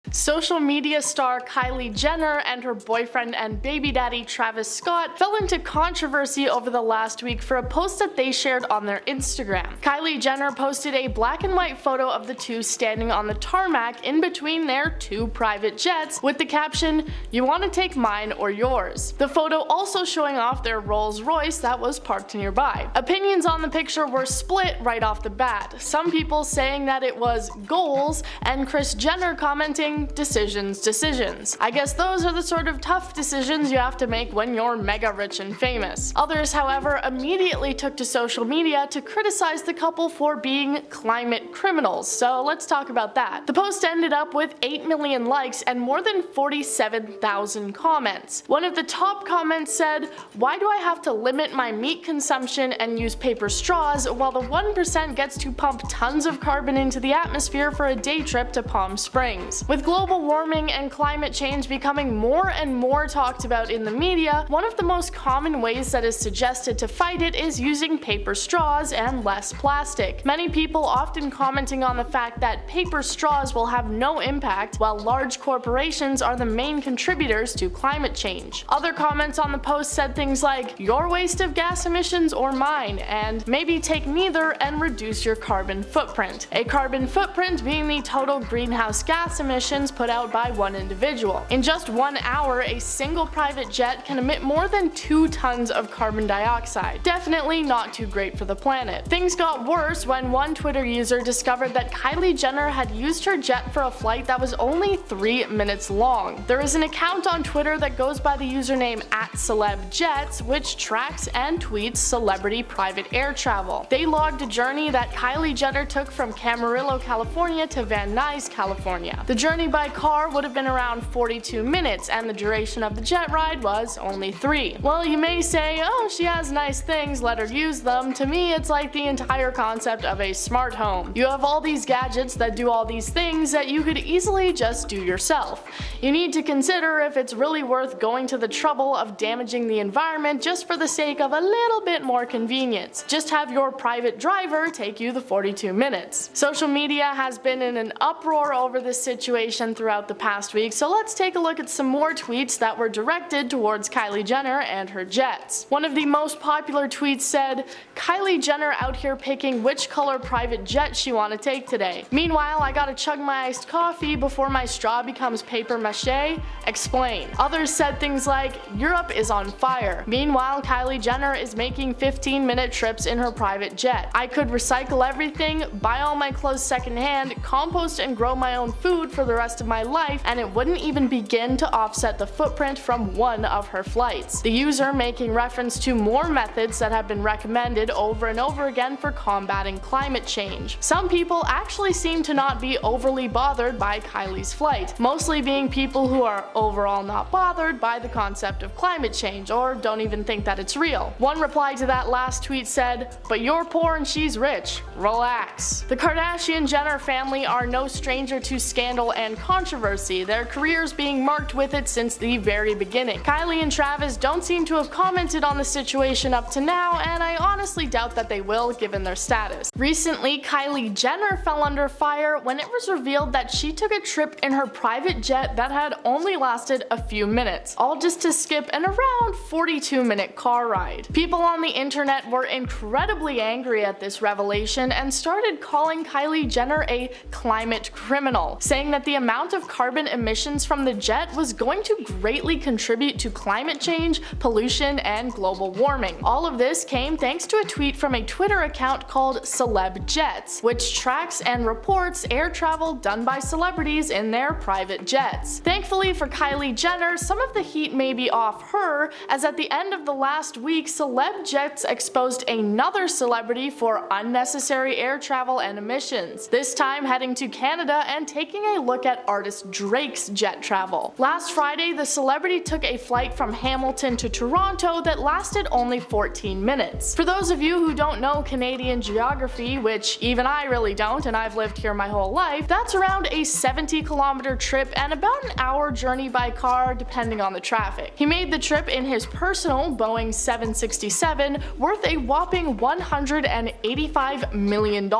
Social media star Kylie Jenner and her boyfriend and baby daddy Travis Scott fell into controversy over the last week for a post that they shared on their Instagram. Kylie Jenner posted a black and white photo of the two standing on the tarmac in between their two private jets with the caption, "You want to take mine or yours?" The photo also showing off their Rolls Royce that was parked nearby. Opinions on the picture were split right off the bat, some people saying that it was goals and Kris Jenner commenting, decisions. I guess those are the sort of tough decisions you have to make when you're mega rich and famous. Others, however, immediately took to social media to criticize the couple for being climate criminals, so let's talk about that. The post ended up with 8 million likes and more than 47,000 comments. One of the top comments said, "Why do I have to limit my meat consumption and use paper straws while the 1% gets to pump tons of carbon into the atmosphere for a day trip to Palm Springs?" With global warming and climate change becoming more and more talked about in the media, one of the most common ways that is suggested to fight it is using paper straws and less plastic. Many people often commenting on the fact that paper straws will have no impact while large corporations are the main contributors to climate change. Other comments on the post said things like, "Your waste of gas emissions or mine," and "Maybe take neither and reduce your carbon footprint." A carbon footprint being the total greenhouse gas emissions put out by one individual. In just 1 hour, a single private jet can emit more than 2 tons of carbon dioxide. Definitely not too great for the planet. Things got worse when one Twitter user discovered that Kylie Jenner had used her jet for a flight that was only 3 minutes long. There is an account on Twitter that goes by the username @celebjets, which tracks and tweets celebrity private air travel. They logged a journey that Kylie Jenner took from Camarillo, California to Van Nuys, California. The journey by car would have been around 42 minutes and the duration of the jet ride was only 3. Well, you may say, "Oh, she has nice things, let her use them." To me, it's like the entire concept of a smart home. You have all these gadgets that do all these things that you could easily just do yourself. You need to consider if it's really worth going to the trouble of damaging the environment just for the sake of a little bit more convenience. Just have your private driver take you the 42 minutes. Social media has been in an uproar over this situation throughout the past week, so let's take a look at some more tweets that were directed towards Kylie Jenner and her jets. One of the most popular tweets said, "Kylie Jenner out here picking which color private jet she want to take today. Meanwhile, I gotta chug my iced coffee before my straw becomes paper mache? Explain." Others said things like, "Europe is on fire. Meanwhile, Kylie Jenner is making 15-minute trips in her private jet. I could recycle everything, buy all my clothes secondhand, compost and grow my own food for the rest of my life, and it wouldn't even begin to offset the footprint from one of her flights." The user making reference to more methods that have been recommended over and over again for combating climate change. Some people actually seem to not be overly bothered by Kylie's flight, mostly being people who are overall not bothered by the concept of climate change or don't even think that it's real. One reply to that last tweet said, "But you're poor and she's rich. Relax." The Kardashian-Jenner family are no stranger to scandal and controversy, their careers being marked with it since the very beginning. Kylie and Travis don't seem to have commented on the situation up to now, and I honestly doubt that they will given their status. Recently, Kylie Jenner fell under fire when it was revealed that she took a trip in her private jet that had only lasted a few minutes, all just to skip an around 42-minute car ride. People on the internet were incredibly angry at this revelation and started calling Kylie Jenner a climate criminal, saying that the amount of carbon emissions from the jet was going to greatly contribute to climate change, pollution, and global warming. All of this came thanks to a tweet from a Twitter account called celebjets, which tracks and reports air travel done by celebrities in their private jets. Thankfully for Kylie Jenner, some of the heat may be off her, as at the end of the last week, celebjets exposed another celebrity for unnecessary air travel and emissions, this time heading to Canada and taking a look at artist Drake's jet travel. Last Friday, the celebrity took a flight from Hamilton to Toronto that lasted only 14 minutes. For those of you who don't know Canadian geography, which even I really don't and I've lived here my whole life, that's around a 70-kilometer trip and about an hour journey by car depending on the traffic. He made the trip in his personal Boeing 767 worth a whopping $185 million.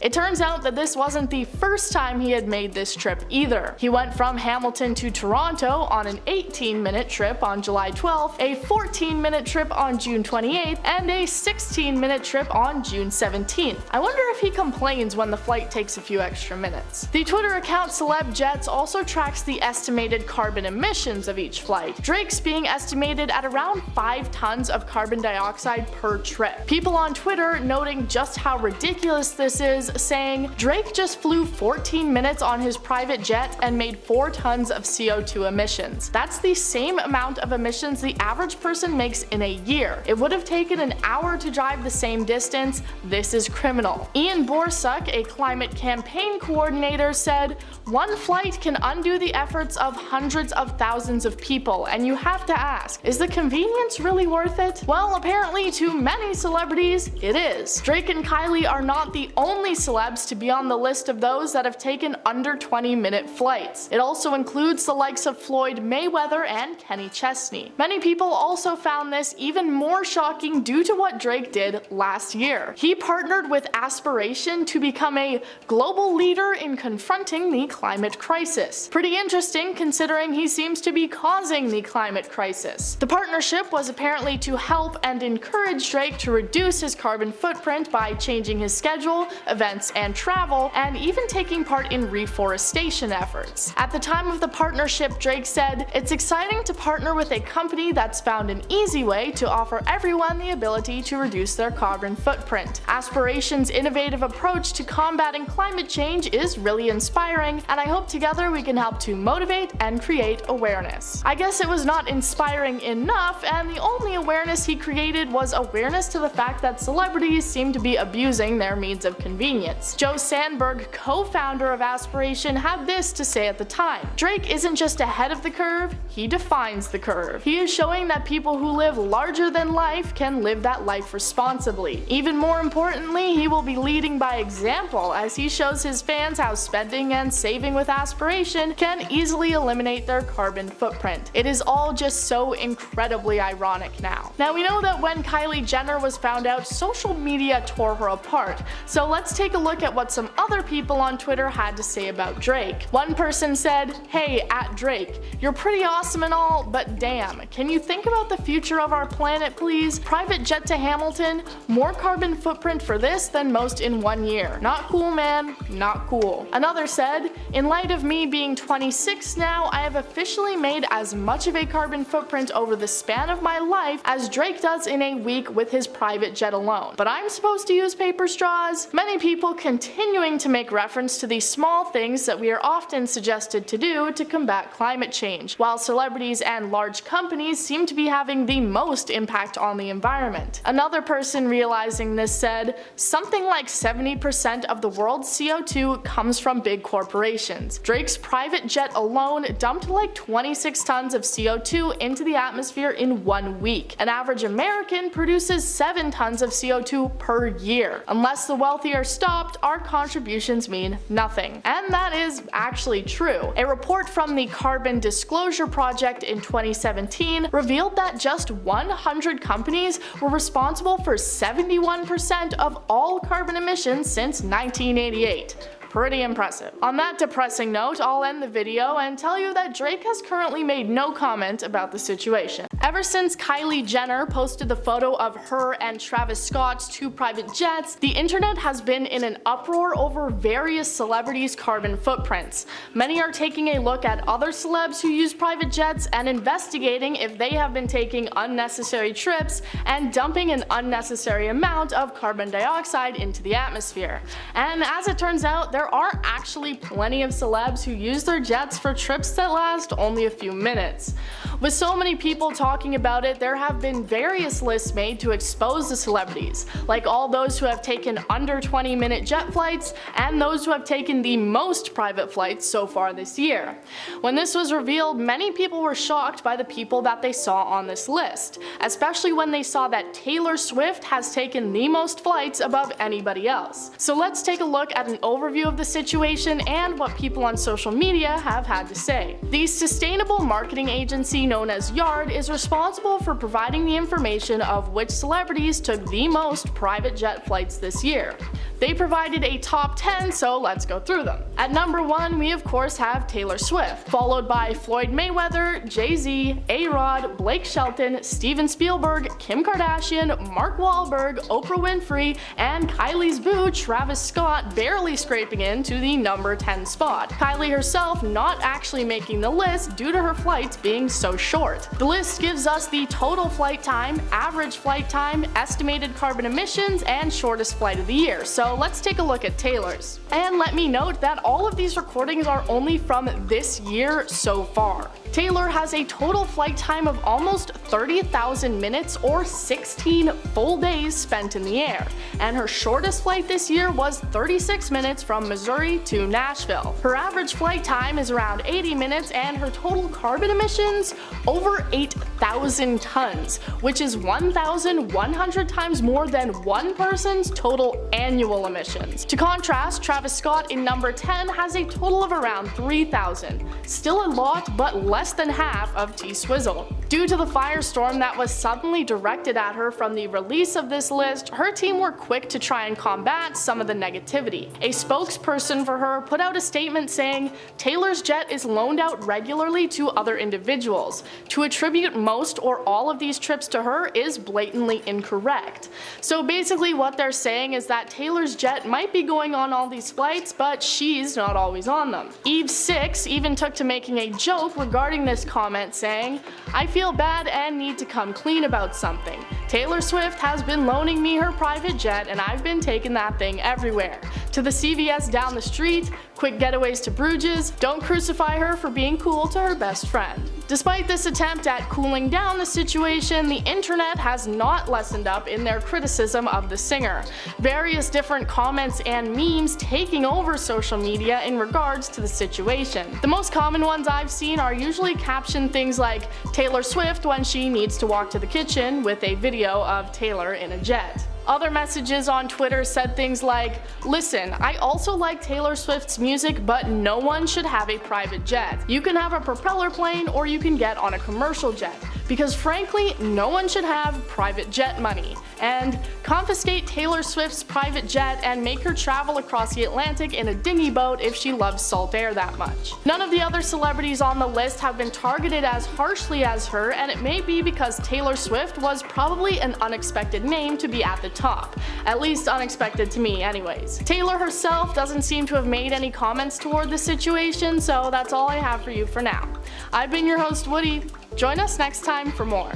It turns out that this wasn't the first time he had made this trip trip either. He went from Hamilton to Toronto on an 18-minute trip on July 12th, a 14-minute trip on June 28th, and a 16-minute trip on June 17th. I wonder if he complains when the flight takes a few extra minutes. The Twitter account Celeb Jets also tracks the estimated carbon emissions of each flight. Drake's being estimated at around 5 tons of carbon dioxide per trip. People on Twitter noting just how ridiculous this is, saying, Drake just flew 14 minutes on his private jet and made 4 tons of CO2 emissions. That's the same amount of emissions the average person makes in a year. It would have taken an hour to drive the same distance. This is criminal. Ian Borsuk, a climate campaign coordinator, said, "One flight can undo the efforts of hundreds of thousands of people, and you have to ask, is the convenience really worth it?" Well, apparently to many celebrities, it is. Drake and Kylie are not the only celebs to be on the list of those that have taken under 20-minute flights. It also includes the likes of Floyd Mayweather and Kenny Chesney. Many people also found this even more shocking due to what Drake did last year. He partnered with Aspiration to become a global leader in confronting the climate crisis. Pretty interesting considering he seems to be causing the climate crisis. The partnership was apparently to help and encourage Drake to reduce his carbon footprint by changing his schedule, events, and travel, and even taking part in reforestation efforts. At the time of the partnership, Drake said, "It's exciting to partner with a company that's found an easy way to offer everyone the ability to reduce their carbon footprint. Aspiration's innovative approach to combating climate change is really inspiring, and I hope together we can help to motivate and create awareness." I guess it was not inspiring enough, and the only awareness he created was awareness to the fact that celebrities seem to be abusing their means of convenience. Joe Sandberg, co-founder of Aspiration, had this to say at the time: "Drake isn't just ahead of the curve, he defines the curve. He is showing that people who live larger than life can live that life responsibly. Even more importantly, he will be leading by example as he shows his fans how spending and saving with Aspiration can easily eliminate their carbon footprint." It is all just so incredibly ironic now. Now, we know that when Kylie Jenner was found out, social media tore her apart. So let's take a look at what some other people on Twitter had to say about Drake. One person said, "Hey, at Drake, you're pretty awesome and all, but damn, can you think about the future of our planet, please? Private jet to Hamilton, more carbon footprint for this than most in 1 year. Not cool, man, not cool." Another said, "In light of me being 26 now, I have officially made as much of a carbon footprint over the span of my life as Drake does in a week with his private jet alone. But I'm supposed to use paper straws?" Many people continuing to make reference to the small things that we are often suggested to do to combat climate change, while celebrities and large companies seem to be having the most impact on the environment. Another person realizing this said, "Something like 70% of the world's CO2 comes from big corporations. Drake's private jet alone dumped like 26 tons of CO2 into the atmosphere in 1 week. An average American produces 7 tons of CO2 per year. Unless the wealthy are stopped, our contributions mean nothing." And that is actually true. A report from the Carbon Disclosure Project in 2017 revealed that just 100 companies were responsible for 71% of all carbon emissions since 1988. Pretty impressive. On that depressing note, I'll end the video and tell you that Drake has currently made no comment about the situation. Ever since Kylie Jenner posted the photo of her and Travis Scott's 2 private jets, the internet has been in an uproar over various celebrities' carbon footprints. Many are taking a look at other celebs who use private jets and investigating if they have been taking unnecessary trips and dumping an unnecessary amount of carbon dioxide into the atmosphere. And as it turns out, there are actually plenty of celebs who use their jets for trips that last only a few minutes. With so many people talking about it, there have been various lists made to expose the celebrities, like all those who have taken under 20-minute jet flights and those who have taken the most private flights so far this year. When this was revealed, many people were shocked by the people that they saw on this list, especially when they saw that Taylor Swift has taken the most flights above anybody else. So let's take a look at an overview of the situation and what people on social media have had to say. The sustainable marketing agency known as Yard is responsible for providing the information of which celebrities took the most private jet flights this year. They provided a top 10, so let's go through them. At number 1, we of course have Taylor Swift, followed by Floyd Mayweather, Jay-Z, A-Rod, Blake Shelton, Steven Spielberg, Kim Kardashian, Mark Wahlberg, Oprah Winfrey, and Kylie's boo Travis Scott barely scraping into the number 10 spot. Kylie herself not actually making the list due to her flights being so short. The list gives us the total flight time, average flight time, estimated carbon emissions, and shortest flight of the year. So let's take a look at Taylor's. And let me note that all of these recordings are only from this year so far. Taylor has a total flight time of almost 30,000 minutes or 16 full days spent in the air, and her shortest flight this year was 36 minutes from Missouri to Nashville. Her average flight time is around 80 minutes, and her total carbon emissions over 8,000 tons, which is 1,100 times more than one person's total annual emissions. To contrast, Travis Scott in number 10 has a total of around 3,000, still a lot but less than half of T-Swizzle. Due to the firestorm that was suddenly directed at her from the release of this list, her team were quick to try and combat some of the negativity. A spokesperson for her put out a statement saying, "Taylor's jet is loaned out regularly to other individuals. To attribute most or all of these trips to her is blatantly incorrect." So basically what they're saying is that Taylor's jet might be going on all these flights, but she's not always on them. Eve6 even took to making a joke regarding this comment, saying, "I feel bad and need to come clean about something. Taylor Swift has been loaning me her private jet and I've been taking that thing everywhere. To the CVS down the street, quick getaways to Bruges, don't crucify her for being cool to her best friend." Despite this attempt at cooling down the situation, the internet has not lessened up in their criticism of the singer. Various different comments and memes taking over social media in regards to the situation. The most common ones I've seen are usually captioned things like "Taylor Swift when she needs to walk to the kitchen" with a video of Taylor in a jet. Other messages on Twitter said things like, "Listen, I also like Taylor Swift's music, but no one should have a private jet. You can have a propeller plane or you can get on a commercial jet. Because frankly, no one should have private jet money." And "Confiscate Taylor Swift's private jet and make her travel across the Atlantic in a dinghy boat if she loves salt air that much." None of the other celebrities on the list have been targeted as harshly as her, and it may be because Taylor Swift was probably an unexpected name to be at the top. At least unexpected to me anyways. Taylor herself doesn't seem to have made any comments toward the situation, so that's all I have for you for now. I've been your host Woody. Join us next time for more.